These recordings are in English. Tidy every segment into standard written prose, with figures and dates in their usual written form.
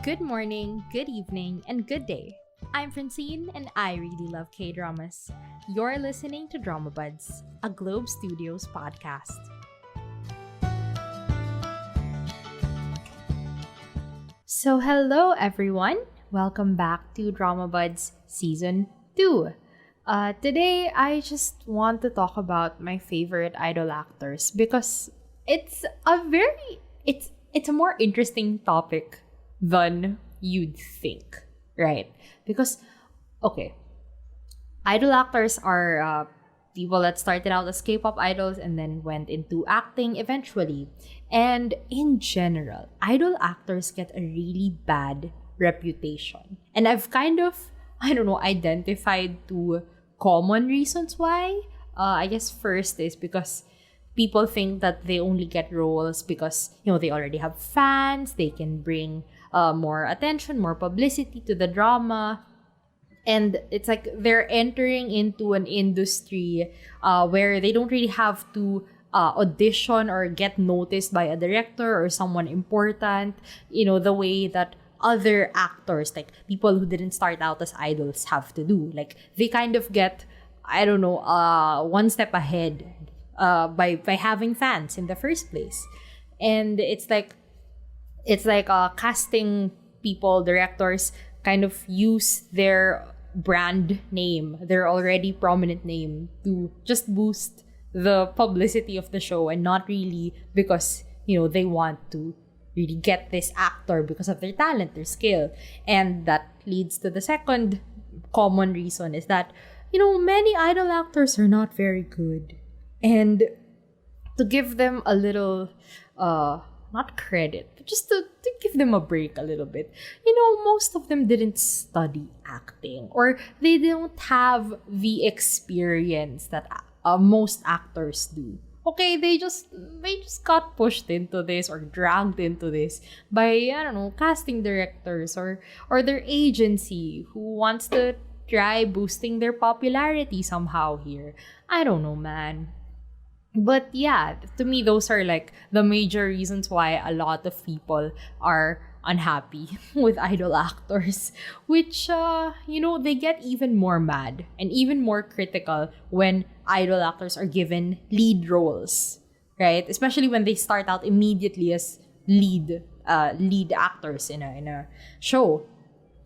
Good morning, good evening, and good day. I'm Francine and I really love K-dramas. You're listening to Dramabuds, a Globe Studios podcast. So hello everyone, welcome back to Dramabuds Season 2. Today I just want to talk about my favorite idol actors because it's a more interesting topic than you'd think, right? Because, okay, idol actors are people that started out as K-pop idols and then went into acting eventually. And in general, idol actors get a really bad reputation. And I've kind of, identified two common reasons why. I guess first is because people think that they only get roles because, they already have fans, they can bring more attention, more publicity to the drama. And it's like they're entering into an industry where they don't really have to audition or get noticed by a director or someone important, the way that other actors, like people who didn't start out as idols, have to do. Like they kind of get, one step ahead by having fans in the first place. And it's like casting people, directors kind of use their brand name, their already prominent name, to just boost the publicity of the show, and not really because they want to really get this actor because of their talent, their skill. And that leads to the second common reason, is that many idol actors are not very good. And to give them a little, not credit, but just to give them a break a little bit, most of them didn't study acting, or they don't have the experience that most actors do. Okay, they just got pushed into this or dragged into this by, casting directors or their agency who wants to try boosting their popularity somehow here. I don't know, man. But yeah, to me, those are like the major reasons why a lot of people are unhappy with idol actors, which, they get even more mad and even more critical when idol actors are given lead roles, right? Especially when they start out immediately as lead actors in a show.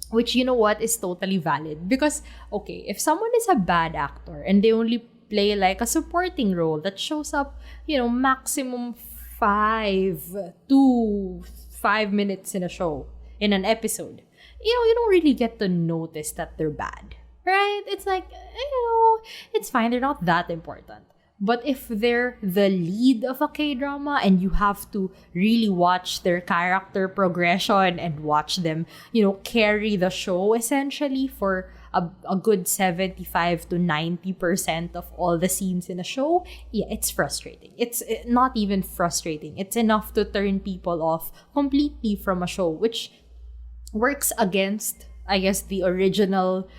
Which, is totally valid. Because, okay, if someone is a bad actor and they only play like a supporting role that shows up, maximum 5 to 5 minutes in a show, in an episode, you don't really get to notice that they're bad, right? It's like, it's fine, they're not that important. But if they're the lead of a K-drama and you have to really watch their character progression and watch them, carry the show essentially for a good 75 to 90% of all the scenes in a show, yeah, it's frustrating. It's not even frustrating. It's enough to turn people off completely from a show, which works against, I guess, the original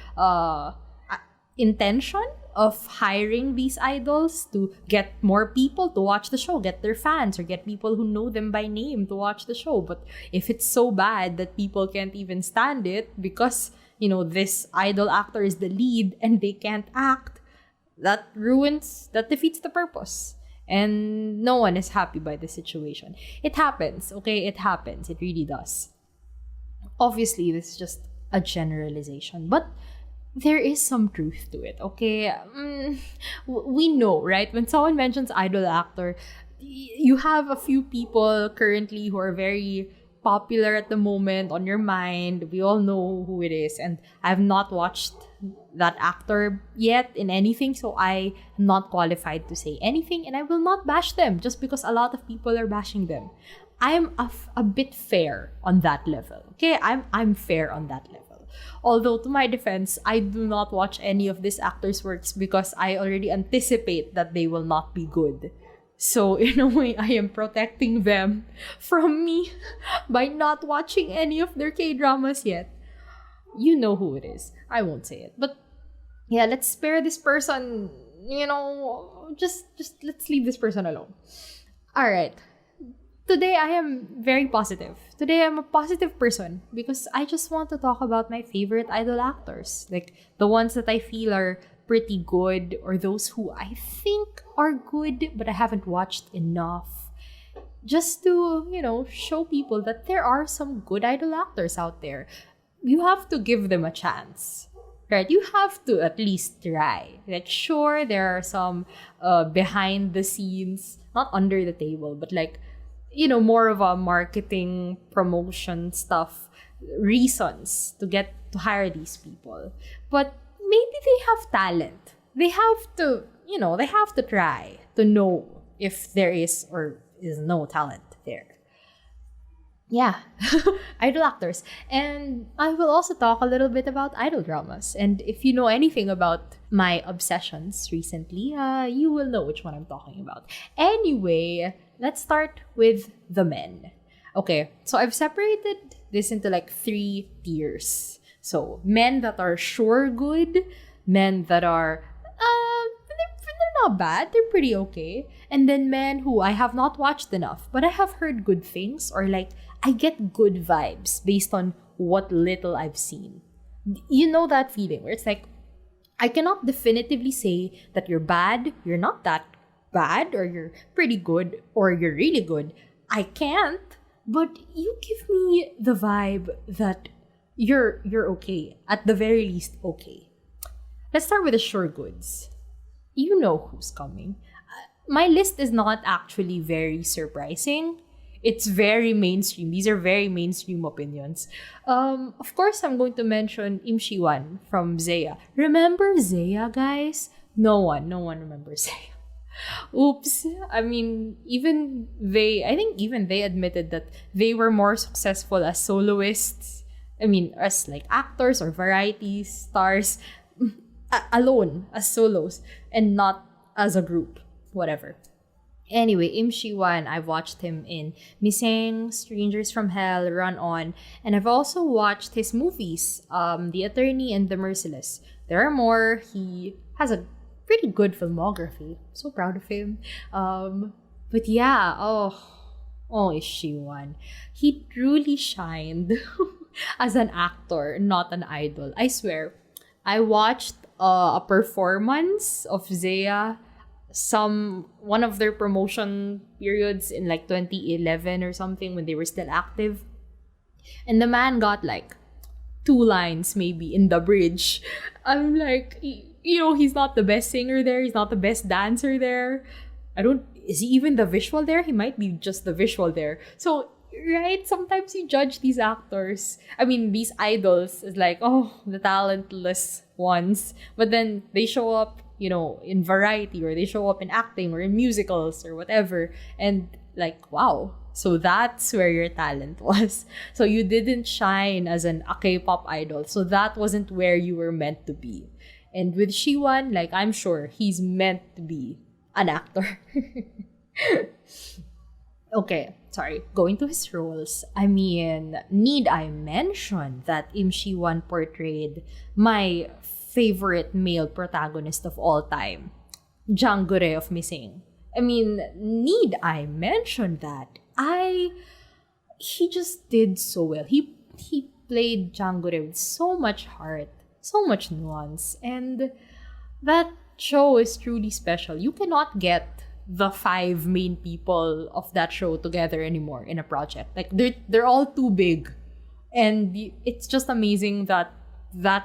intention of hiring these idols, to get more people to watch the show, get their fans, or get people who know them by name to watch the show. But if it's so bad that people can't even stand it because, this idol actor is the lead and they can't act, that defeats the purpose. And no one is happy by the situation. It happens, okay? It happens. It really does. Obviously, this is just a generalization, but there is some truth to it, okay? We know, right? When someone mentions idol actor, you have a few people currently who are very popular at the moment on your mind. We all know who it is. And I've not watched that actor yet in anything, so I am not qualified to say anything. And I will not bash them just because a lot of people are bashing them. I'm a bit fair on that level, okay? I'm fair on that level. Although, to my defense, I do not watch any of these actors' works because I already anticipate that they will not be good. So, in a way, I am protecting them from me by not watching any of their K-dramas yet. You know who it is. I won't say it. But, yeah, let's spare this person, just let's leave this person alone. Alright. today I am very positive. Today I'm a positive person because I just want to talk about my favorite idol actors. Like the ones that I feel are pretty good or those who I think are good but I haven't watched enough. Just to, show people that there are some good idol actors out there. You have to give them a chance. Right? You have to at least try. Like, sure, there are some behind the scenes, not under the table, but like, more of a marketing promotion stuff, reasons to get to hire these people. But maybe they have talent. They have to, they have to try to know if there is or is no talent there. Yeah, idol actors. And I will also talk a little bit about idol dramas. And if you know anything about my obsessions recently, you will know which one I'm talking about. Anyway, let's start with the men. Okay, so I've separated this into like 3 tiers. So, men that are sure good, men that are, they're not bad, they're pretty okay. And then men who I have not watched enough, but I have heard good things or like, I get good vibes based on what little I've seen. You know that feeling where it's like, I cannot definitively say that you're bad, you're not that bad, or you're pretty good, or you're really good. I can't, but you give me the vibe that you're okay, at the very least okay. Let's start with the sure goods. You know who's coming. My list is not actually very surprising. It's very mainstream. These are very mainstream opinions. Of course, I'm going to mention Im Shi-wan from Zaya. Remember Zaya, guys? No one remembers Zaya. Oops. I mean, I think even they admitted that they were more successful as soloists. I mean, as like actors or variety stars alone as solos and not as a group. Whatever. Anyway, Im Shi-wan, I've watched him in Miseng, Strangers from Hell, Run On, and I've also watched his movies, The Attorney and The Merciless. There are more. He has a pretty good filmography. So proud of him. But yeah, Im Shi-wan. He truly shined as an actor, not an idol. I swear. I watched a performance of Zaya one of their promotion periods in like 2011 or something when they were still active. And the man got like 2 lines maybe in the bridge. I'm like, he's not the best singer there. He's not the best dancer there. Is he even the visual there? He might be just the visual there. So, right? Sometimes you judge these actors. I mean, these idols is like, the talentless ones. But then they show up in variety, or they show up in acting or in musicals or whatever. And like, wow. So that's where your talent was. So you didn't shine as a K-pop idol. So that wasn't where you were meant to be. And with Shi-wan, like, I'm sure he's meant to be an actor. Okay, sorry. Going to his roles. I mean, need I mention that Im Shi-wan portrayed my favorite male protagonist of all time, Jang Gure of Missing. I mean, need I mention that? He just did so well. He played Jang Gure with so much heart, so much nuance, and that show is truly special. You cannot get the 5 main people of that show together anymore in a project. Like they're all too big, and it's just amazing that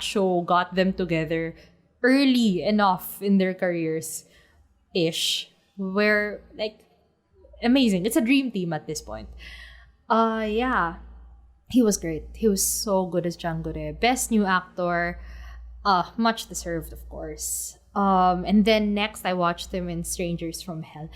show got them together early enough in their careers ish, where like amazing. It's a dream team at this point. Yeah, he was great. He was so good as Jang Gure. Best new actor, much deserved, of course. And then next I watched him in Strangers from Hell.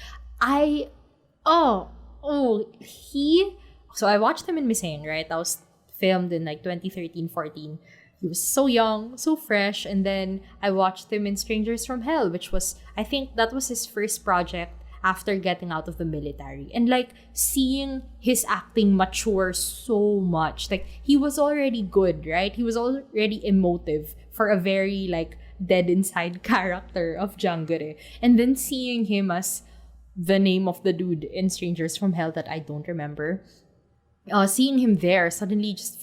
So I watched him in Miseng, right? That was filmed in like 2013-14. He was so young, so fresh. And then I watched him in Strangers from Hell, which was, I think that was his first project after getting out of the military. And like seeing his acting mature so much. Like he was already good, right? He was already emotive for a very like dead inside character of Jang Gure. And then seeing him as the name of the dude in Strangers from Hell that I don't remember. Seeing him there suddenly just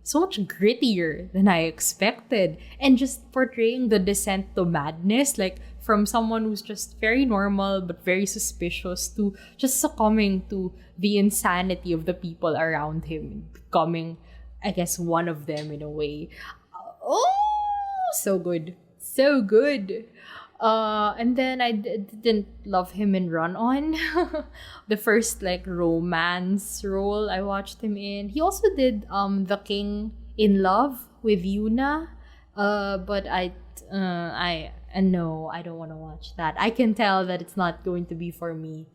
so much grittier than I expected, and just portraying the descent to madness, like from someone who's just very normal but very suspicious to just succumbing to the insanity of the people around him, becoming, I guess, one of them in a way. Oh, so good. So good. And then I didn't love him in Run On. The first like romance role I watched him in. He also did The King in Love with Yuna. But no, I don't want to watch that. I can tell that it's not going to be for me.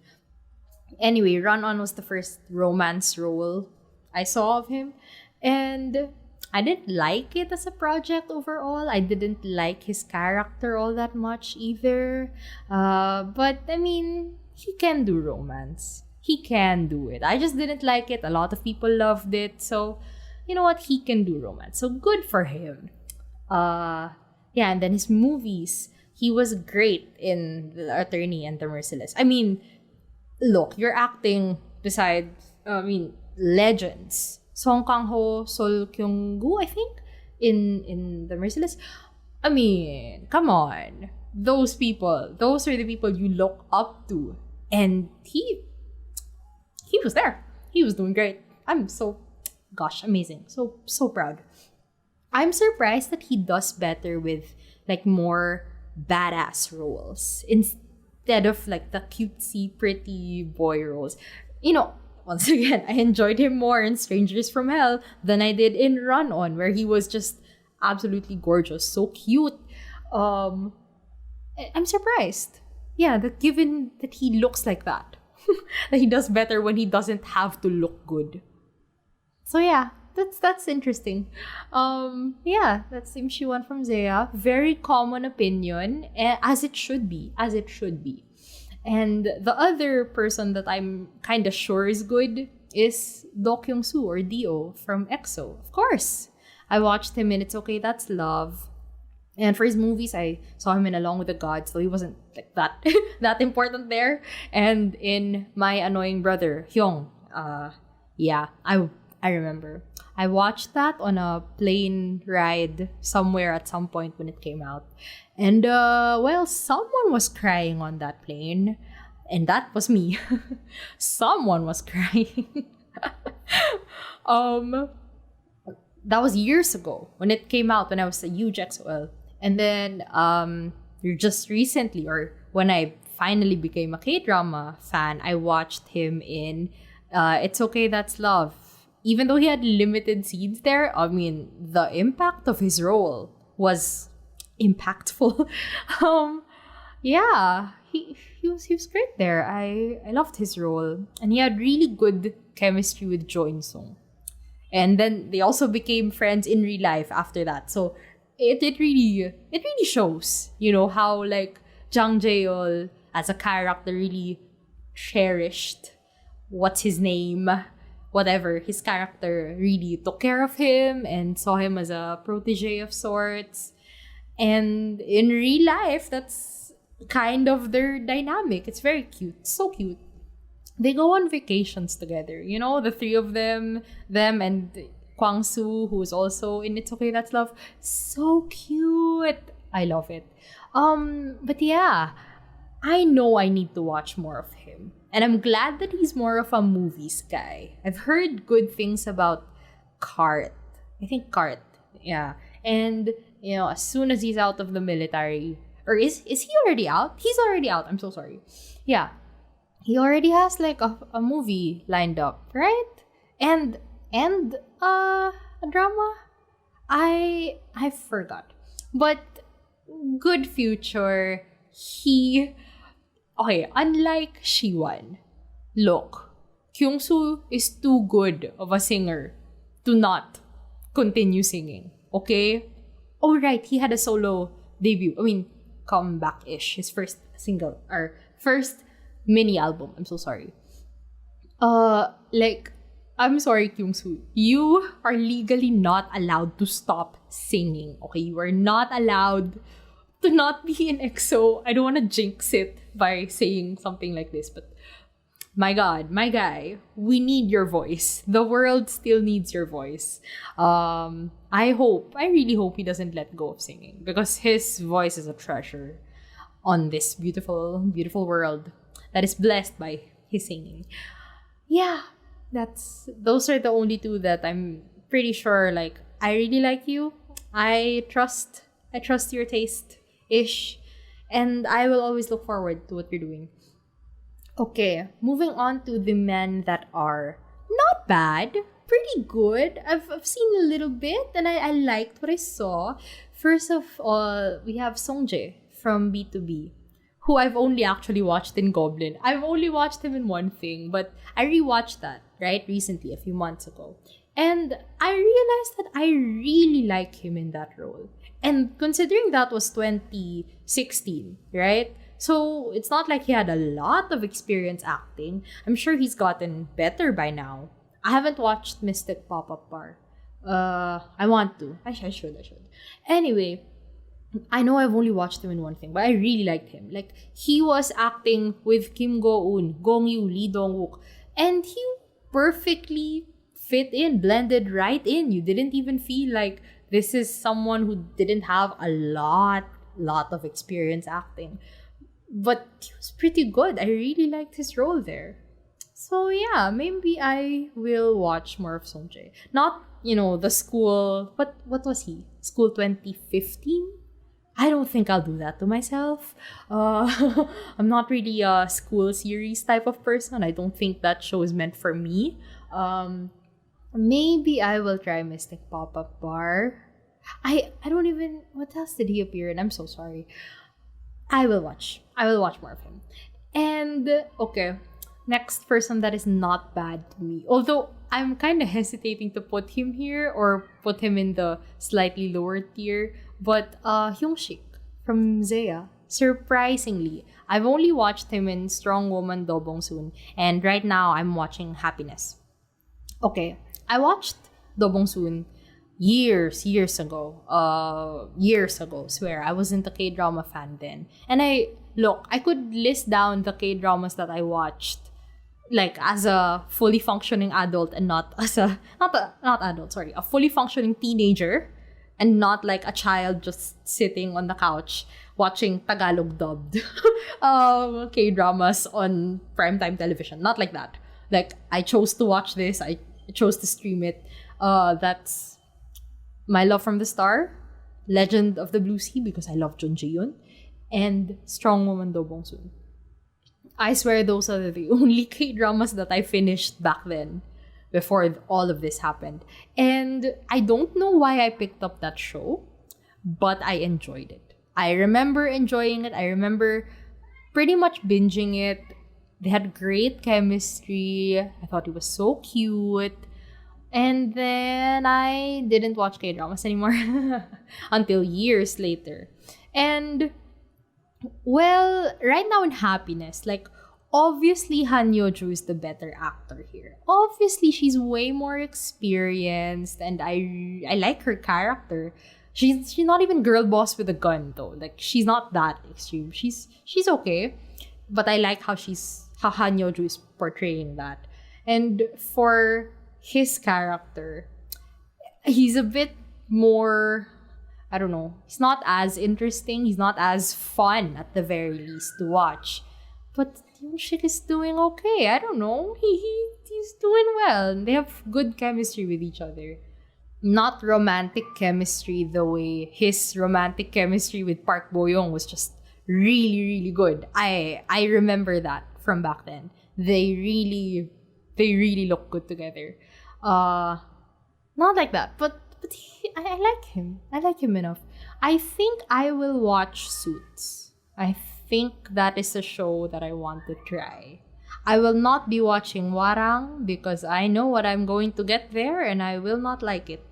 Anyway, Run On was the first romance role I saw of him, and I didn't like it as a project overall. I didn't like his character all that much either. But I mean, he can do romance. He can do it. I just didn't like it. A lot of people loved it. So, you know what? He can do romance. So good for him. Yeah, and then his movies. He was great in The Attorney and The Merciless. I mean, look, you're acting beside, legends. Song Kang-ho, Sol Kyung-gu, I think, in The Merciless. I mean, come on. Those are the people you look up to. And he was there. He was doing great. I'm so, amazing. So proud. I'm surprised that he does better with, like, more badass roles instead of, like, the cutesy, pretty boy roles. You know, once again, I enjoyed him more in Strangers from Hell than I did in Run On, where he was just absolutely gorgeous, so cute. I'm surprised. Yeah, that given that he looks like that, that he does better when he doesn't have to look good. So yeah, that's interesting. Yeah, that's Im Shi-won from Zaya. Very common opinion, as it should be. And the other person that I'm kind of sure is good is Do Kyung-soo, or Dio, from EXO. Of course. I watched him in It's Okay, That's Love. And for his movies, I saw him in Along with the Gods, so he wasn't like that that important there. And in My Annoying Brother, Hyung. Yeah, I remember. I watched that on a plane ride somewhere at some point when it came out. And, someone was crying on that plane. And that was me. Someone was crying. That was years ago when it came out, when I was a huge XOL. And then, just recently, or when I finally became a K-drama fan, I watched him in It's Okay, That's Love. Even though he had limited scenes there, I mean, the impact of his role was impactful. Yeah, he was great there. I loved his role, and he had really good chemistry with Jo In-sung. And then they also became friends in real life after that. So it really shows, you know, how like Jang Jae-ol as a character really cherished what's his name, whatever, his character really took care of him and saw him as a protege of sorts. And in real life, that's kind of their dynamic. It's very cute. So cute. They go on vacations together. You know, the three of them and Kwang-soo, who is also in It's Okay, That's Love. So cute. I love it. But yeah, I know I need to watch more of him. And I'm glad that he's more of a movies guy. I've heard good things about Cart. I think Cart. Yeah. And, you know, as soon as he's out of the military, or is he already out? He's already out. I'm so sorry. Yeah. He already has like a movie lined up, right? And a drama? I forgot. But good future. Okay, unlike Shi-won, look, Kyung-soo is too good of a singer to not continue singing, okay? Oh, right, he had a solo debut. I mean, comeback-ish. His first single, or first mini album. I'm so sorry. I'm sorry, Kyung-soo. You are legally not allowed to stop singing, okay? You are not allowed to not be in EXO. I don't want to jinx it. by saying something like this, but my God, my guy, we need your voice. The world still needs your voice. I really hope he doesn't let go of singing, because his voice is a treasure on this beautiful, beautiful world that is blessed by his singing. Yeah, those are the only two that I'm pretty sure, like, I really like you. I trust your taste-ish, and I will always look forward to what you're doing. Okay, moving on to the men that are not bad, pretty good. I've seen a little bit, and I liked what I saw. First of all, we have Sungjae from btob, who I've only actually watched in Goblin. I've only watched him in one thing, but I rewatched that, right, recently, a few months ago. And I realized that I really like him in that role. And considering that was 2016, right? So it's not like he had a lot of experience acting. I'm sure he's gotten better by now. I haven't watched Mystic Pop-Up Bar. I want to. I should. Anyway, I know I've only watched him in one thing, but I really liked him. Like, he was acting with Kim Go-eun, Gong Yoo, Lee Dong-wook, and he perfectly fit in, blended right in. You didn't even feel like this is someone who didn't have a lot of experience acting. But he was pretty good. I really liked his role there. So yeah, maybe I will watch more of Sungjae. Not, the school, what was he? School 2015? I don't think I'll do that to myself. I'm not really a school series type of person. I don't think that show is meant for me. Maybe I will try Mystic Pop-Up Bar. I don't even... What else did he appear in? I'm so sorry. I will watch more of him. And, okay, next person that is not bad to me. Although, I'm kind of hesitating to put him here or put him in the slightly lower tier. But, Hyung from Zaya. Surprisingly, I've only watched him in Strong Woman Do Bong Soon. And right now, I'm watching Happiness. Okay, I watched Do Bong Soon years ago, swear. I wasn't a K-drama fan then. And I could list down the K-dramas that I watched, like, as a fully functioning adult and not as a fully functioning teenager, and not like a child just sitting on the couch watching Tagalog dubbed K-dramas on primetime television. Not like that. Like, I chose to watch this, I chose to stream it. That's My Love from the Star, Legend of the Blue Sea, because I love Jun Ji-yoon, and Strong Woman Do Bong Soon. I swear those are the only K-dramas that I finished back then, before all of this happened. And I don't know why I picked up that show, but I enjoyed it. I remember enjoying it. I remember pretty much binging it. They had great chemistry. I thought it was so cute. And then I didn't watch K-dramas anymore until years later. And, well, right now in Happiness, like, obviously Han Yo-joo is the better actor here. Obviously, she's way more experienced, and I like her character. She's not even girl boss with a gun, though. Like, she's not that extreme. She's okay. But I like how Han Yo-joo is portraying that. And for his character, he's a bit more, I don't know, he's not as interesting, he's not as fun at the very least to watch. But Yoon-shik is doing okay. I don't know, he's doing well. They have good chemistry with each other. Not romantic chemistry the way his romantic chemistry with Park Bo-young was just really, really good. I remember that from back then. They really look good together. Not like that, but I like him. I like him enough. I think I will watch Suits. I think that is a show that I want to try. I will not be watching Warang because I know what I'm going to get there and I will not like it.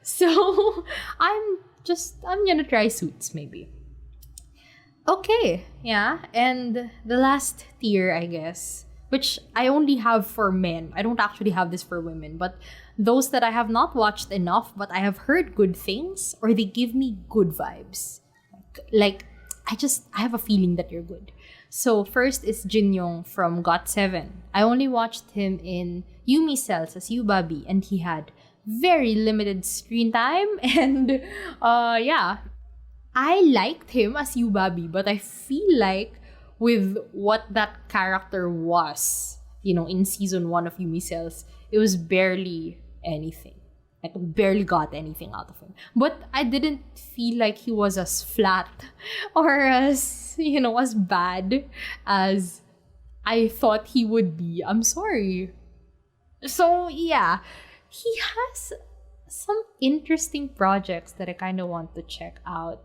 So I'm gonna try Suits maybe. Okay, yeah, and the last tier, I guess, which I only have for men. I don't actually have this for women, but those that I have not watched enough, but I have heard good things, or they give me good vibes. Like I have a feeling that you're good. So first is Jinyoung from GOT7. I only watched him in Yumi Cells as Yubabi, and he had very limited screen time. And yeah, I liked him as Yubabi, but I feel like with what that character was, in season 1 of Yumi Cells, it was barely anything. Like, barely got anything out of him. But I didn't feel like he was as flat or as, as bad as I thought he would be. I'm sorry. So, yeah. He has some interesting projects that I kind of want to check out.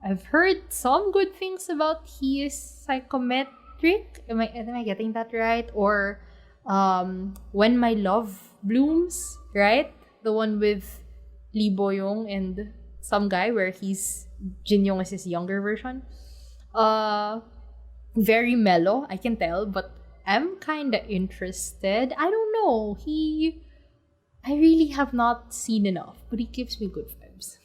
I've heard some good things about he is psychometric. Am I getting that right? Or When My Love Blooms, right? The one with Lee Bo-young and some guy where Jinyoung is his younger version. Very mellow, I can tell, but I'm kind of interested. I don't know. I really have not seen enough, but he gives me good vibes.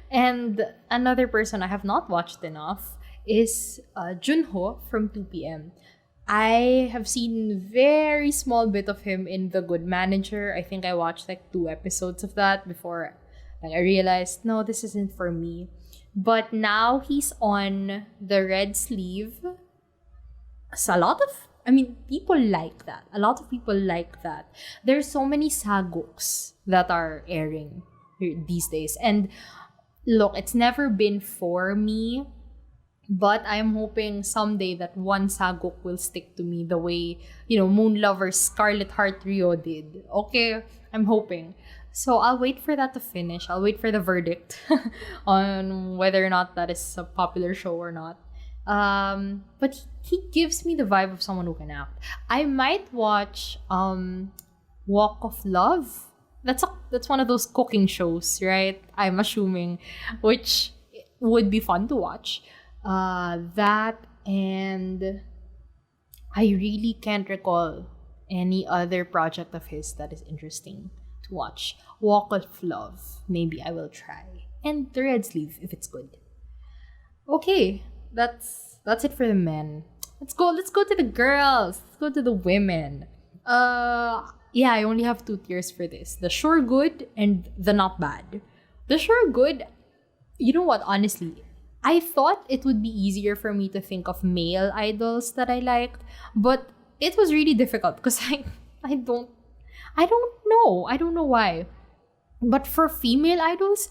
And another person I have not watched enough is Junho from 2PM. I have seen very small bit of him in The Good Manager. I think I watched like 2 episodes of that before I realized, no, this isn't for me. But now he's on The Red Sleeve. So people like that. A lot of people like that. There's so many saguks that are airing these days. And look, it's never been for me. But I'm hoping someday that one saguk will stick to me the way, Moon Lover's Scarlet Heart Rio did. Okay, I'm hoping. So I'll wait for that to finish. I'll wait for the verdict on whether or not that is a popular show or not. But he gives me the vibe of someone who can act. I might watch Walk of Love. That's one of those cooking shows, right? I'm assuming, which would be fun to watch. That, and I really can't recall any other project of his that is interesting to watch. Walk of Love, maybe I will try. And The Red Sleeve, if it's good. Okay, that's it for the men. Let's go to the girls. Let's go to the women. Yeah, I only have 2 tiers for this. The sure good and the not bad. The sure good, you know what, honestly, I thought it would be easier for me to think of male idols that I liked, but it was really difficult because I don't know. I don't know why. But for female idols,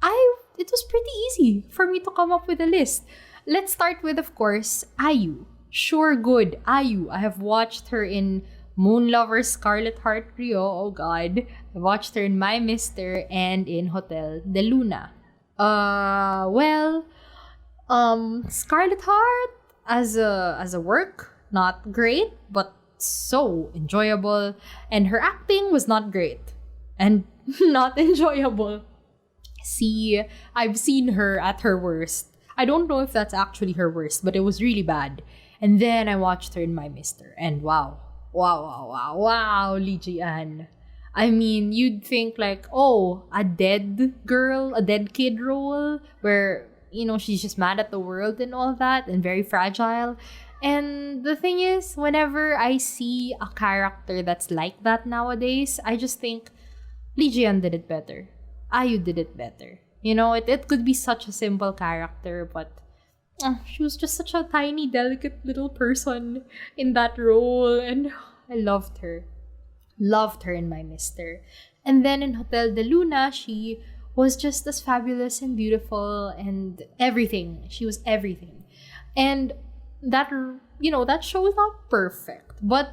it was pretty easy for me to come up with a list. Let's start with, of course, i.o.i. Sure good, i.o.i. I have watched her in Moon Lover's Scarlet Heart Rio. Oh God. I watched her in My Mister and in Hotel de Luna. Scarlet Heart as a work, not great, but so enjoyable. And her acting was not great and not enjoyable. See, I've seen her at her worst. I don't know if that's actually her worst, but it was really bad. And then I watched her in My Mister, and wow, Lee Ji-an. I mean, you'd think like, oh, a dead kid role where, she's just mad at the world and all that and very fragile. And the thing is, whenever I see a character that's like that nowadays, I just think Lee Ji-an did it better. i.o.i. did it better. It could be such a simple character, but she was just such a tiny, delicate little person in that role, and I loved her. Loved her in My Mister. And then in Hotel de Luna, she was just as fabulous and beautiful and everything. She was everything. And that show is not perfect, but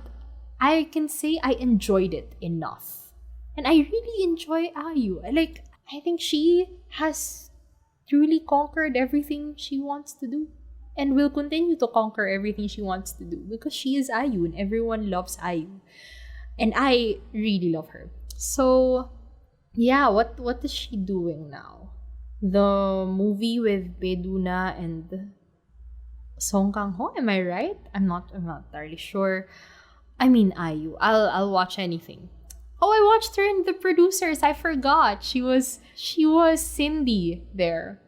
I can say I enjoyed it enough. And I really enjoy i.o.i. I think she has truly conquered everything she wants to do and will continue to conquer everything she wants to do because she is i.o.i. and everyone loves i.o.i. And I really love her. So, yeah, what is she doing now? The movie with Beduna and Song Kang-ho, am I right? I'm not entirely sure. I mean, i.o.i. I'll watch anything. Oh, I watched her in The Producers. I forgot. She was Cindy there.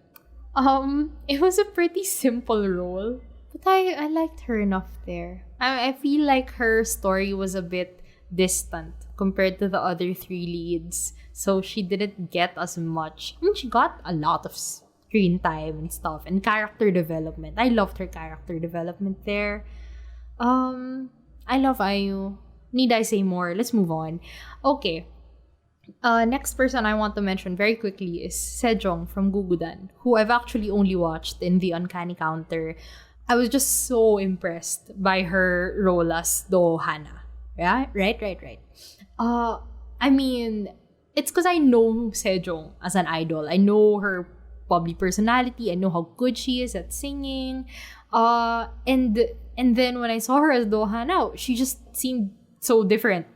It was a pretty simple role, But I liked her enough there. I feel like her story was a bit distant compared to the other three leads. So she didn't get as much. I mean, she got a lot of screen time and stuff and character development. I loved her character development there. I love IU. Need I say more? Let's move on. Okay. Next person I want to mention very quickly is Sejeong from Gugudan, who I've actually only watched in The Uncanny Counter. I was just so impressed by her role as Do Hana. Yeah, right. I mean, it's because I know Sejeong as an idol. I know her bubbly personality. I know how good she is at singing. And then when I saw her as Do Hana, she just seemed so different.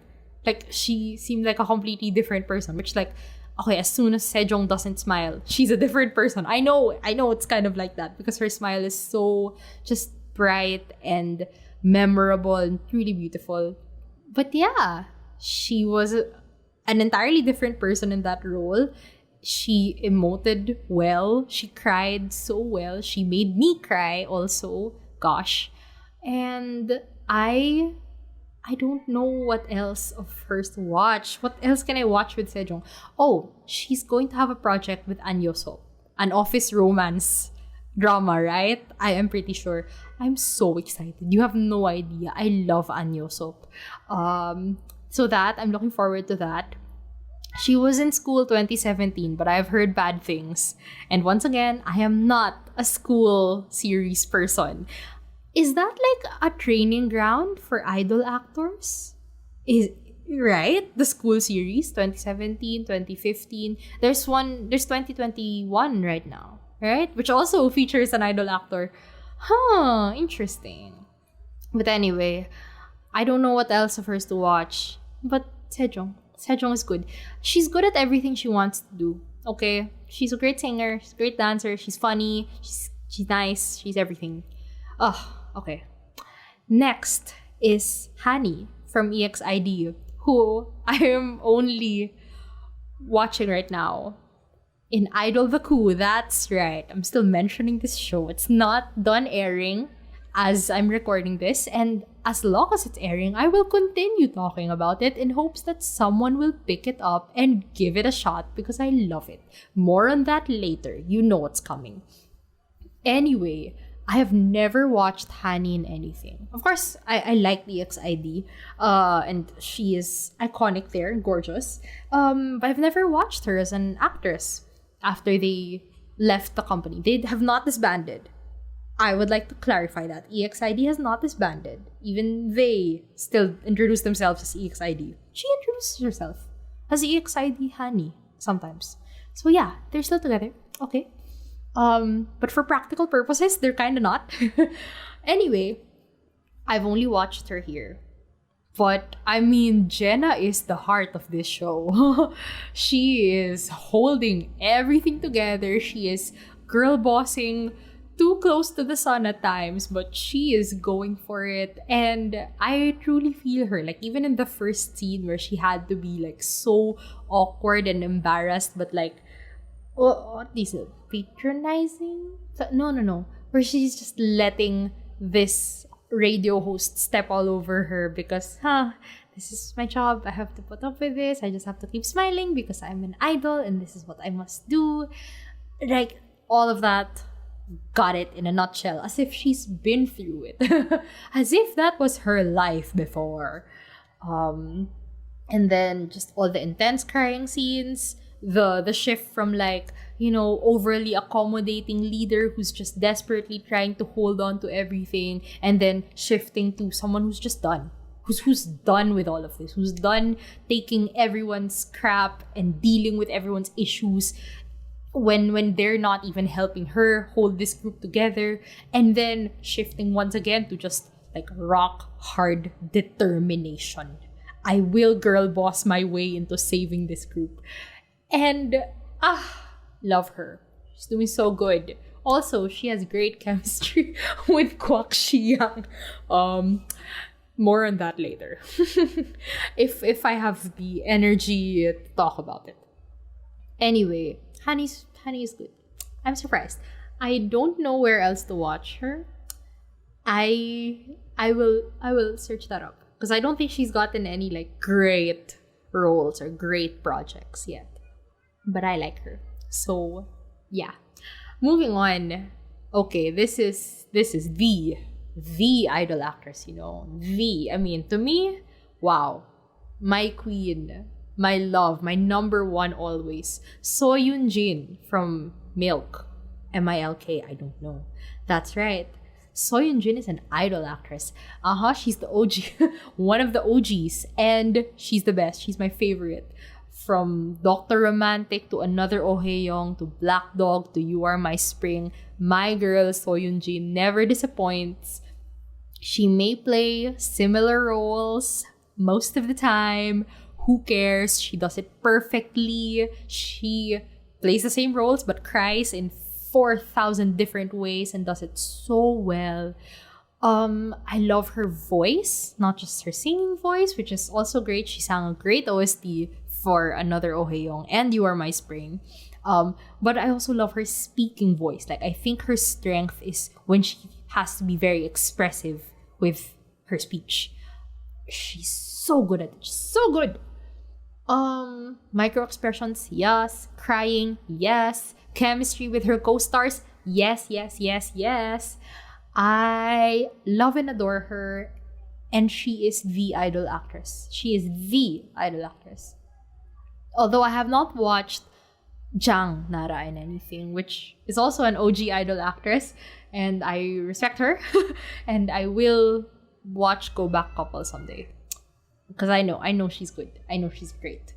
Like, she seemed like a completely different person, which, like, okay, as soon as Sejeong doesn't smile, she's a different person. I know it's kind of like that because her smile is so just bright and memorable and really beautiful. But yeah, she was an entirely different person in that role. She emoted well. She cried so well. She made me cry also. Gosh. And I don't know what else of hers to watch. What else can I watch with Sejeong? Oh, she's going to have a project with i.o.i, an office romance drama, right? I am pretty sure. I'm so excited. You have no idea. I love i.o.i. So that, I'm looking forward to that. She was in school 2017, but I've heard bad things. And once again, I am not a school series person. Is that like a training ground for idol actors? Is right? The school series 2017, 2015. There's 2021 right now, right? Which also features an idol actor. Huh, interesting. But anyway, I don't know what else of hers to watch. But Sejeong is good. She's good at everything she wants to do. Okay? She's a great singer, she's a great dancer, she's funny, she's nice, she's everything. Okay. Next is Hani from EXID, who I am only watching right now in Idol the Coup. That's right. I'm still mentioning this show. It's not done airing as I'm recording this, and as long as it's airing, I will continue talking about it in hopes that someone will pick it up and give it a shot because I love it. More on that later. You know what's coming. Anyway, I have never watched Hani in anything. Of course, I like the EXID, and she is iconic there, gorgeous. But I've never watched her as an actress after they left the company. They have not disbanded. I would like to clarify that. EXID has not disbanded. Even they still introduce themselves as EXID. She introduces herself as EXID Hani sometimes. So yeah, they're still together. Okay. But for practical purposes, they're kind of not. Anyway, I've only watched her here. But, I mean, Jenna is the heart of this show. She is holding everything together. She is girl bossing too close to the sun at times, but she is going for it. And I truly feel her. Like, even in the first scene where she had to be, like, so awkward and embarrassed, but, like, what is it? Patronizing? No. Where she's just letting this radio host step all over her because, this is my job. I have to put up with this. I just have to keep smiling because I'm an idol and this is what I must do. Like, all of that, got it in a nutshell. As if she's been through it. As if that was her life before. And then just all the intense crying scenes. The shift from, like, you know, overly accommodating leader who's just desperately trying to hold on to everything, and then shifting to someone who's just done. Who's done with all of this. Who's done taking everyone's crap and dealing with everyone's issues when they're not even helping her hold this group together. And then shifting once again to just, like, rock hard determination. I will girl boss my way into saving this group. And, love her. She's doing so good. Also, she has great chemistry with Kwak Young. More on that later. if I have the energy to talk about it. Anyway, Hani is good. I'm surprised. I don't know where else to watch her. I will search that up because I don't think she's gotten any like great roles or great projects yet. But I like her. So, yeah. Moving on. Okay, this is the idol actress, I mean, to me, wow. My queen, my love, my number one always. Sooyoung from Milk. Milk, I don't know. That's right. Sooyoung is an idol actress. She's the OG, one of the OGs, and she's the best. She's my favorite. From Dr. Romantic to Another Oh Hyung to Black Dog to You Are My Spring, my girl Sooyoung never disappoints. She may play similar roles most of the time. Who cares? She does it perfectly. She plays the same roles but cries in 4,000 different ways and does it so well. I love her voice, not just her singing voice, which is also great. She sang a great OST for Another Oh Hyung and You Are My Spring. But I also love her speaking voice. Like, I think her strength is when she has to be very expressive with her speech. She's so good at it. She's so good. Micro expressions, yes. Crying, yes. Chemistry with her co-stars, yes. I love and adore her, and she is the idol actress. She is the idol actress. Although I have not watched Jung Nara in anything, which is also an OG idol actress, and I respect her, and I will watch Go Back Couple someday. Because I know she's good. I know she's great.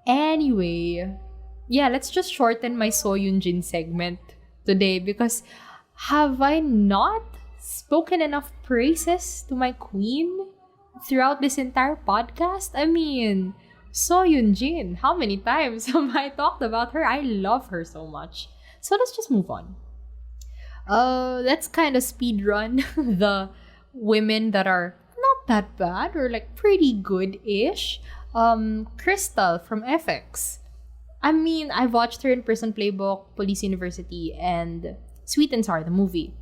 Anyway, yeah, let's just shorten my Sooyoung segment today because have I not spoken enough praises to my queen throughout this entire podcast? I mean, Sooyoung, how many times have I talked about her? I love her so much. So let's just move on. Let's kind of speed run the women that are not that bad or like pretty good-ish. Krystal from FX. I mean, I've watched her in Prison Playbook, Police University, and Sweet and Sour, the movie.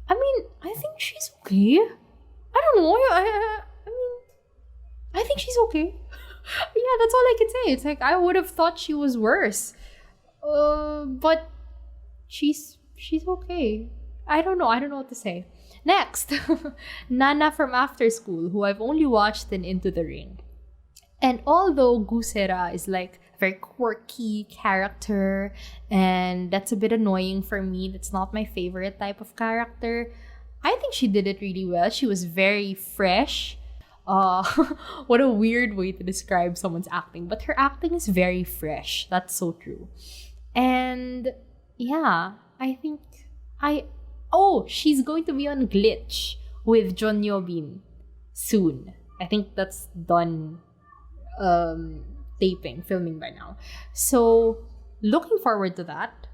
I mean, I think she's okay. I don't know. I mean, I think she's okay. Yeah, that's all I can say. It's like, I would have thought she was worse. But she's okay. I don't know what to say. Next, Nana from After School, who I've only watched in Into the Ring. And although Gusera is like a very quirky character, and that's a bit annoying for me, that's not my favorite type of character, I think she did it really well. She was very fresh. What a weird way to describe someone's acting, but her acting is very fresh. That's so true. And yeah, I think she's going to be on Glitch with junho soon. I think that's done filming by now. So looking forward to that.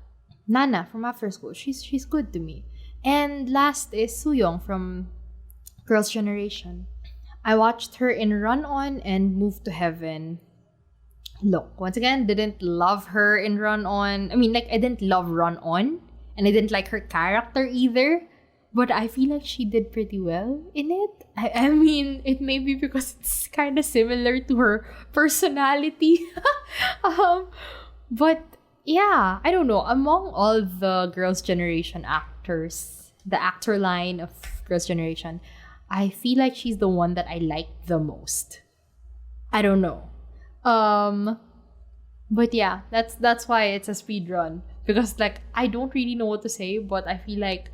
Nana from After School, she's good to me. And last is Sooyoung from Girls' Generation. I watched her in Run On and Move to Heaven. Look, once again, didn't love her in Run On. I mean, like, I didn't love Run On, and I didn't like her character either. But I feel like she did pretty well in it. I mean, it may be because it's kind of similar to her personality. But yeah, I don't know. Among all the Girls' Generation actors, the actor line of Girls' Generation, I feel like she's the one that I like the most. I don't know. But yeah, that's why it's a speed run. Because like, I don't really know what to say, but I feel like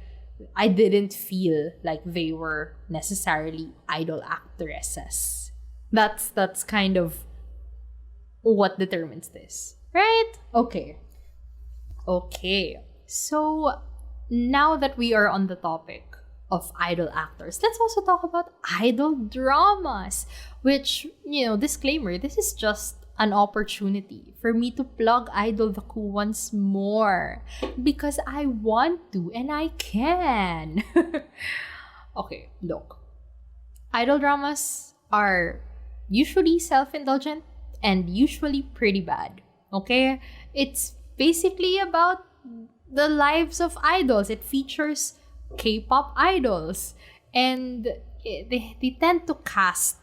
I didn't feel like they were necessarily idol actresses. That's kind of what determines this, right? Okay. So now that we are on the topic of idol actors, let's also talk about idol dramas, which, disclaimer, this is just an opportunity for me to plug Idol the Coup once more because I want to and I can. Okay, look. Idol dramas are usually self-indulgent and usually pretty bad. Okay? It's basically about the lives of idols. It features K-pop idols. And they tend to cast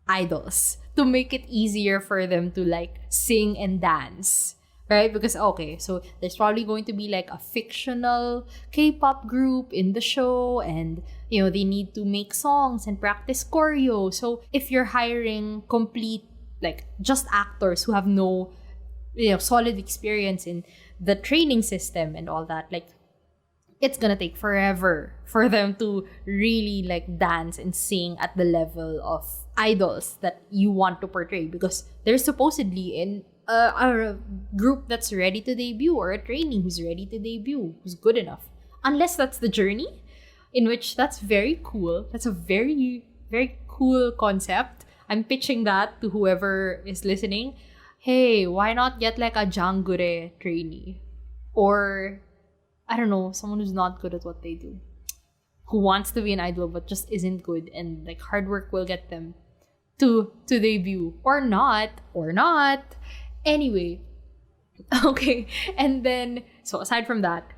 idols to make it easier for them to like sing and dance, right? Because okay, so there's probably going to be like a fictional K-pop group in the show, and you know they need to make songs and practice choreo. So if you're hiring complete like just actors who have no solid experience in the training system and all that, like it's gonna take forever for them to really like dance and sing at the level of idols that you want to portray, because they're supposedly in a group that's ready to debut, or a trainee who's ready to debut, who's good enough. Unless that's the journey, in which that's very cool. That's a very, very cool concept. I'm pitching that to whoever is listening. Hey, why not get like a jangure trainee? Or I don't know, someone who's not good at what they do, who wants to be an idol but just isn't good, and like hard work will get them to debut, or not. Anyway, okay. And then so aside from that,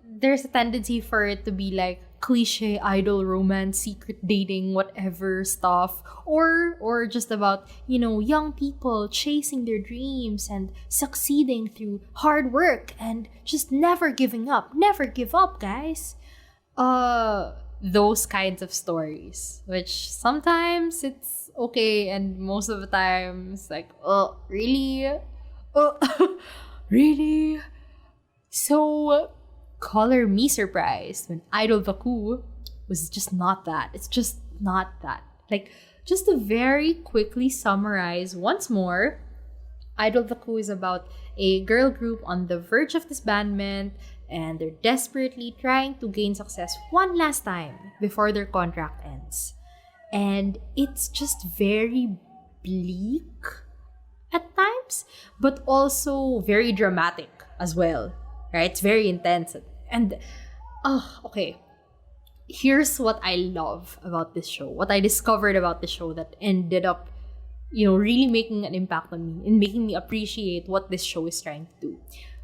there's a tendency for it to be like cliche idol romance, secret dating, whatever stuff, or just about young people chasing their dreams and succeeding through hard work and just never giving up. Never give up, guys. Those kinds of stories, which sometimes it's okay, and most of the time it's like, oh really, oh really. So color me surprised when Idol the Coup was just not that. It's just not that. Like, just to very quickly summarize once more, Idol the Coup is about a girl group on the verge of disbandment, and they're desperately trying to gain success one last time before their contract ends. And it's just very bleak at times, but also very dramatic as well. Right? It's very intense. And, okay. Here's what I love about this show. What I discovered about the show that ended up, really making an impact on me and making me appreciate what this show is trying to do.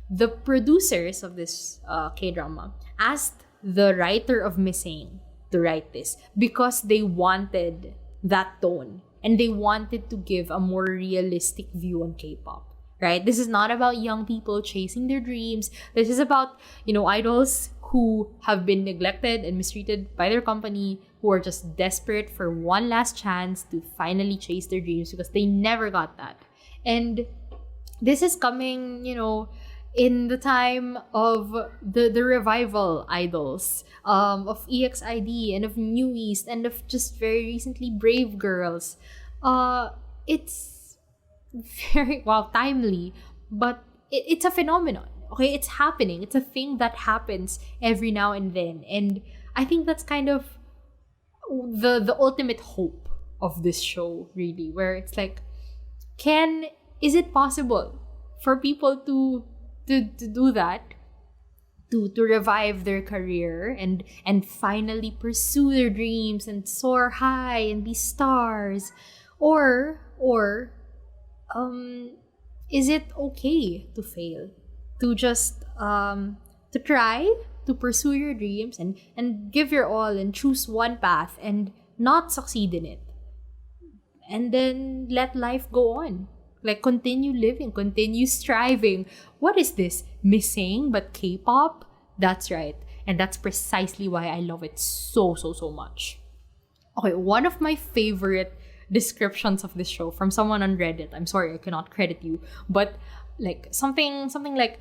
The producers of this K-drama asked the writer of Missing to write this because they wanted that tone, and they wanted to give a more realistic view on K-pop. Right? This is not about young people chasing their dreams. This is about, idols who have been neglected and mistreated by their company, who are just desperate for one last chance to finally chase their dreams because they never got that. And this is coming, in the time of the revival idols, of EXID and of New East and of just very recently Brave Girls. It's very timely, but it's a phenomenon. Okay, it's happening. It's a thing that happens every now and then, and I think that's kind of the ultimate hope of this show, really, where it's like, is it possible for people to do that, to revive their career and finally pursue their dreams and soar high and be stars, or is it okay to fail, to just to try to pursue your dreams and give your all and choose one path and not succeed in it, and then let life go on, like continue living, continue striving? What is this? Missing but K-pop? That's right, and that's precisely why I love it so much. Okay, one of my favorite descriptions of this show from someone on Reddit, I'm sorry I cannot credit you, but like something like,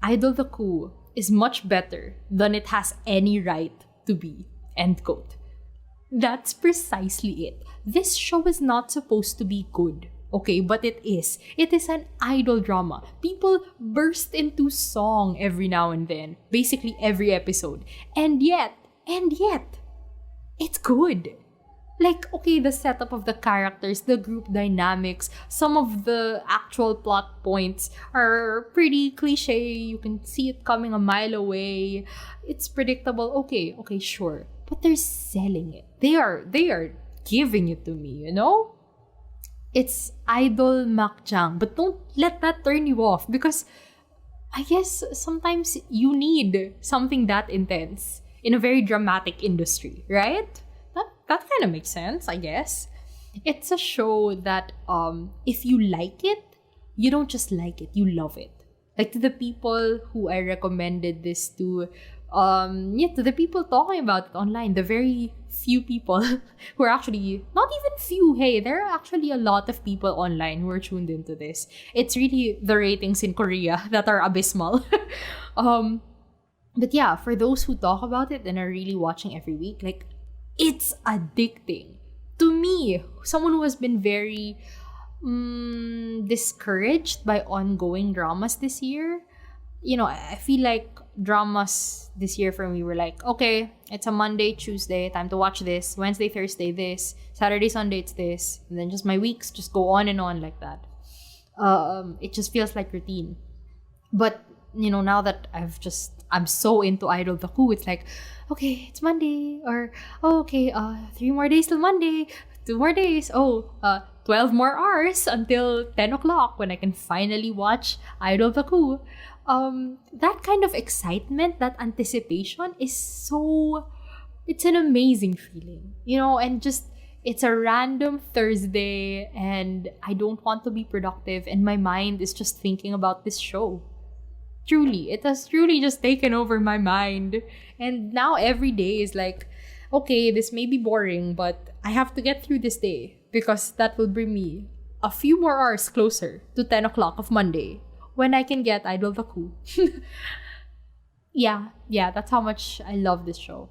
Idol the Coup is much better than it has any right to be, end quote. That's precisely it. This show is not supposed to be good, okay, but it is an idol drama. People burst into song every now and then, basically every episode, and yet it's good. Like, okay, the setup of the characters, the group dynamics, some of the actual plot points are pretty cliche. You can see it coming a mile away. It's predictable. Okay, sure. But they're selling it. They are giving it to me, It's idol makjang. But don't let that turn you off, because I guess sometimes you need something that intense in a very dramatic industry, right? That kind of makes sense, I guess. It's a show that if you like it, you don't just like it, you love it. Like, to the people who I recommended this to, to the people talking about it online, the very few people who are actually, not even few, hey, there are actually a lot of people online who are tuned into this. It's really the ratings in Korea that are abysmal. But yeah, for those who talk about it and are really watching every week, like, it's addicting. To me, someone who has been very discouraged by ongoing dramas this year, I feel like dramas this year for me were like, okay, it's a Monday, Tuesday, time to watch this. Wednesday, Thursday, this. Saturday, Sunday, it's this. And then just my weeks just go on and on like that. It just feels like routine. But, now that I'm so into Idol the Coup, it's like, okay, it's Monday. Or, oh, okay, 3 more days till Monday. 2 more days. 12 more hours until 10 o'clock when I can finally watch Idol the Coup. That kind of excitement, that anticipation is it's an amazing feeling, and just, it's a random Thursday and I don't want to be productive and my mind is just thinking about this show. Truly, it has truly just taken over my mind. And now every day is like, okay, this may be boring, but I have to get through this day because that will bring me a few more hours closer to 10 o'clock of Monday when I can get Idol the Coup. Yeah, that's how much I love this show.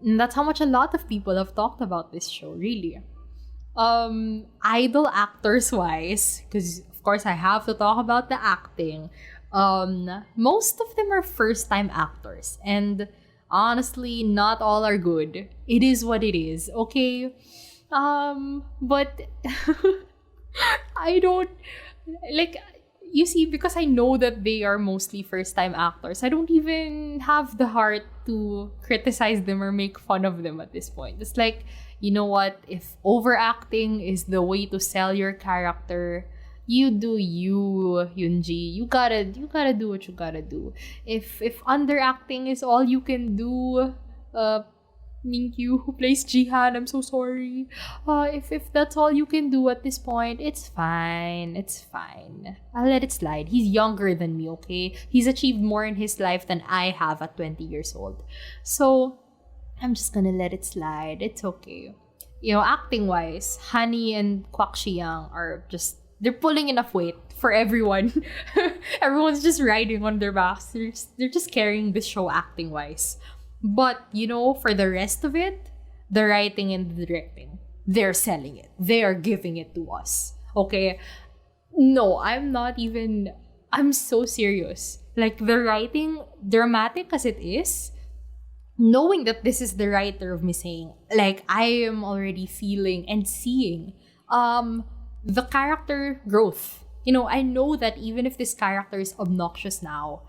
And that's how much a lot of people have talked about this show, really. Idol actors wise, because of course I have to talk about the acting. Most of them are first time actors, and honestly, not all are good. It is what it is, okay? But I don't, like, you see, because I know that they are mostly first-time actors, I don't even have the heart to criticize them or make fun of them at this point. It's like, you know what? If overacting is the way to sell your character, you do you, Yoonji. You gotta do what you gotta do. If underacting is all you can do, Mingyu, who plays Jihan, I'm so sorry. If that's all you can do at this point, it's fine. It's fine. I'll let it slide. He's younger than me, okay? He's achieved more in his life than I have at 20 years old. So, I'm just gonna let it slide. It's okay. Acting-wise, Hani and Kwak Shiyang are just, they're pulling enough weight for everyone. Everyone's just riding on their backs. They're just carrying this show acting-wise. But, for the rest of it, the writing and the directing, they're selling it. They are giving it to us. Okay? No, I'm so serious. Like, the writing, dramatic as it is, knowing that this is the writer of Missing, like, I am already feeling and seeing the character growth. I know that even if this character is obnoxious now,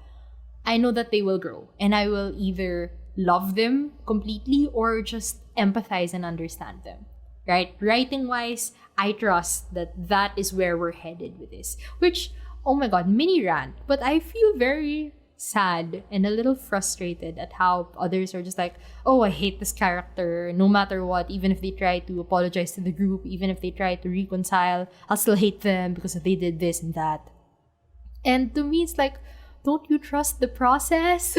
I know that they will grow. And I will either love them completely or just empathize and understand them. Right? Writing-wise, I trust that is where we're headed with this. Which, oh my god, mini rant. But I feel very sad and a little frustrated at how others are just like, oh, I hate this character no matter what. Even if they try to apologize to the group, even if they try to reconcile, I'll still hate them because they did this and that. And to me, it's like, don't you trust the process?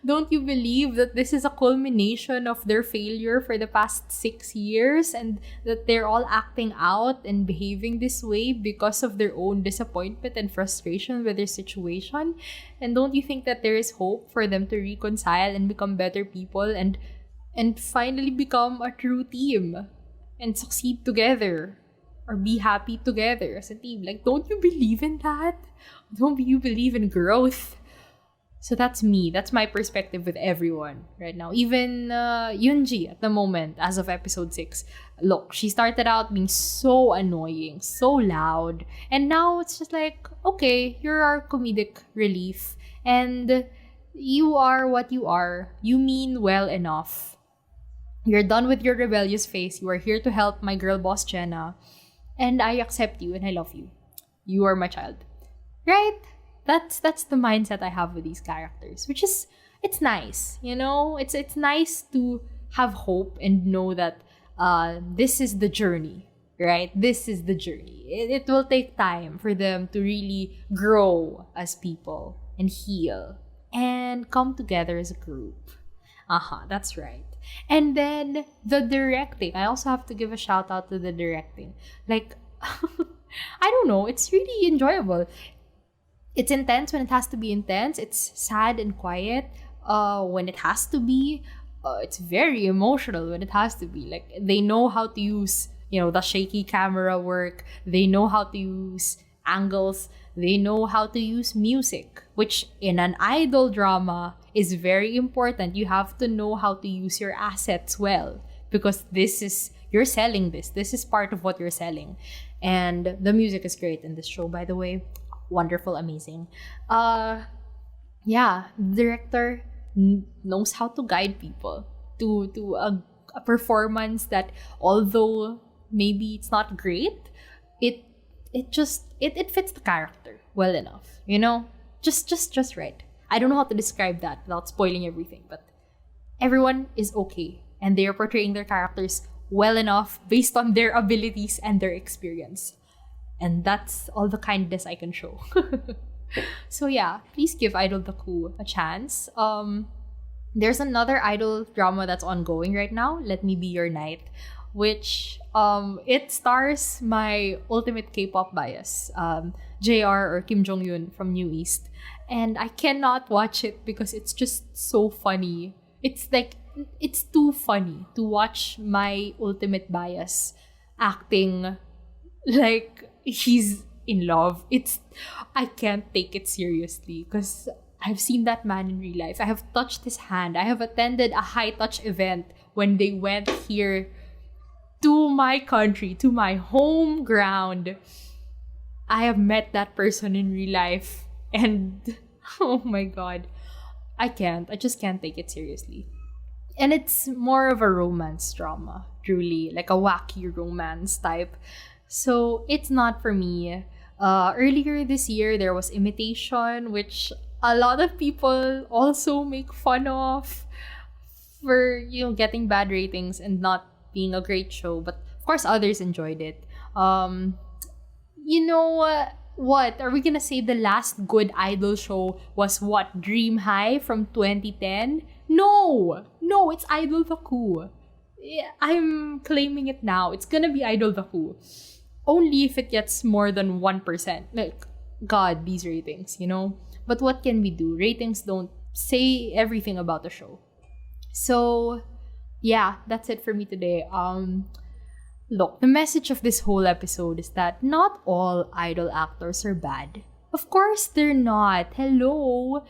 Don't you believe that this is a culmination of their failure for the past 6 years and that they're all acting out and behaving this way because of their own disappointment and frustration with their situation? And don't you think that there is hope for them to reconcile and become better people and finally become a true team and succeed together? Or be happy together as a team. Like, don't you believe in that? Don't you believe in growth? So that's me. That's my perspective with everyone right now. Even Yoonji at the moment, as of episode 6. Look, she started out being so annoying, so loud. And now it's just like, okay, you're our comedic relief. And you are what you are. You mean well enough. You're done with your rebellious phase. You are here to help my girl boss Jenna. And I accept you and I love you. You are my child. Right? That's the mindset I have with these characters. Which is, it's nice, you know? It's nice to have hope and know that this is the journey, right? This is the journey. It will take time for them to really grow as people and heal and come together as a group. That's right. And then the directing. I also have to give a shout out to the directing. Like, I don't know, it's really enjoyable. It's intense when it has to be intense. It's sad and quiet when it has to be. It's very emotional when it has to be. Like, they know how to use, the shaky camera work. They know how to use angles. They know how to use music, which in an idol drama is very important. You have to know how to use your assets well, because you're selling this. This is part of what you're selling. And the music is great in this show, by the way. Wonderful, amazing. The director knows how to guide people to a performance that, although maybe it's not great, it fits the character well enough, just right. I don't know how to describe that without spoiling everything, but everyone is okay and they are portraying their characters well enough based on their abilities and their experience. And that's all the kindness I can show. So yeah, please give Idol the Coup a chance. There's another idol drama that's ongoing right now, Let Me Be Your Knight, which it stars my ultimate K-pop bias, JR or Kim Jong-un from New East. And I cannot watch it because it's just so funny. It's too funny to watch my ultimate bias acting like he's in love. I can't take it seriously because I've seen that man in real life. I have touched his hand. I have attended a high touch event when they went here to my country, to my home ground. I have met that person in real life, and oh my god, I just can't take it seriously. And it's more of a romance drama, truly, like a wacky romance type. So it's not for me. Earlier this year, there was Imitation, which a lot of people also make fun of for, getting bad ratings and not being a great show. But of course, others enjoyed it. What? Are we gonna say the last good idol show was what? Dream High from 2010? No, it's Idol the Coup. I'm claiming it now. It's gonna be Idol the Coup. Only if it gets more than 1%. Like, God, these ratings, But what can we do? Ratings don't say everything about the show. So, yeah, that's it for me today. Look, the message of this whole episode is that not all idol actors are bad. Of course they're not. Hello.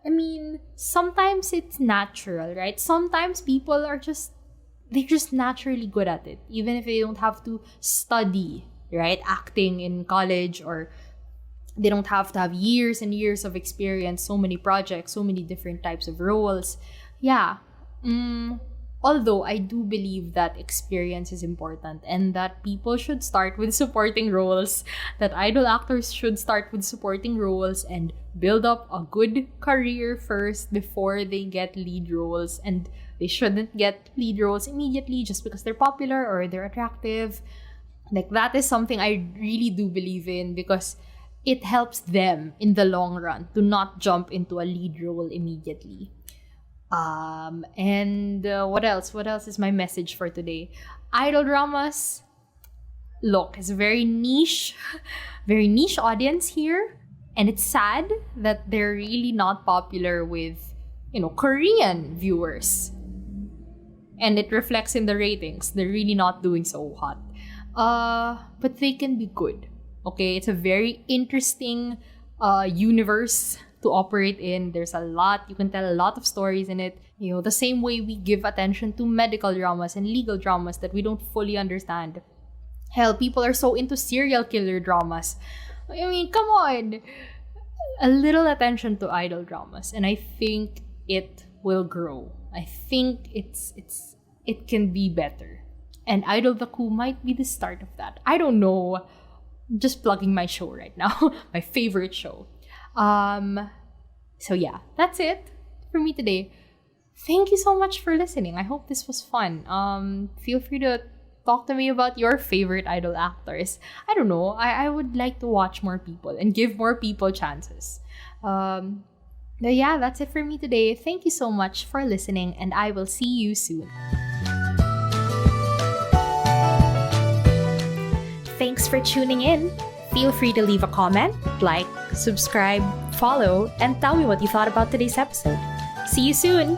I mean, sometimes it's natural, right? Sometimes people they're just naturally good at it, even if they don't have to study, right? Acting in college, or they don't have to have years and years of experience, so many projects, so many different types of roles. Yeah. Although I do believe that experience is important and that people should start with supporting roles, that idol actors should start with supporting roles and build up a good career first before they get lead roles. And they shouldn't get lead roles immediately just because they're popular or they're attractive. Like, that is something I really do believe in, because it helps them in the long run to not jump into a lead role immediately. What else? What else is my message for today? Idol dramas. Look, it's a very niche audience here. And it's sad that they're really not popular with, Korean viewers. And it reflects in the ratings. They're really not doing so hot. But they can be good. Okay? It's a very interesting universe to operate in. There's a lot, you can tell a lot of stories in it. The same way we give attention to medical dramas and legal dramas that we don't fully understand. Hell, people are so into serial killer dramas. I mean, come on. A little attention to idol dramas, and I think it will grow. I think it can be better. And Idol the Coup might be the start of that. I don't know. I'm just plugging my show right now. My favorite show. So yeah, that's it for me today. Thank you so much for listening. I hope this was fun. Feel free to talk to me about your favorite idol actors. I don't know. I would like to watch more people and give more people chances. But yeah, that's it for me today. Thank you so much for listening, and I will see you soon. Thanks for tuning in. Feel free to leave a comment, like, subscribe, follow, and tell me what you thought about today's episode. See you soon!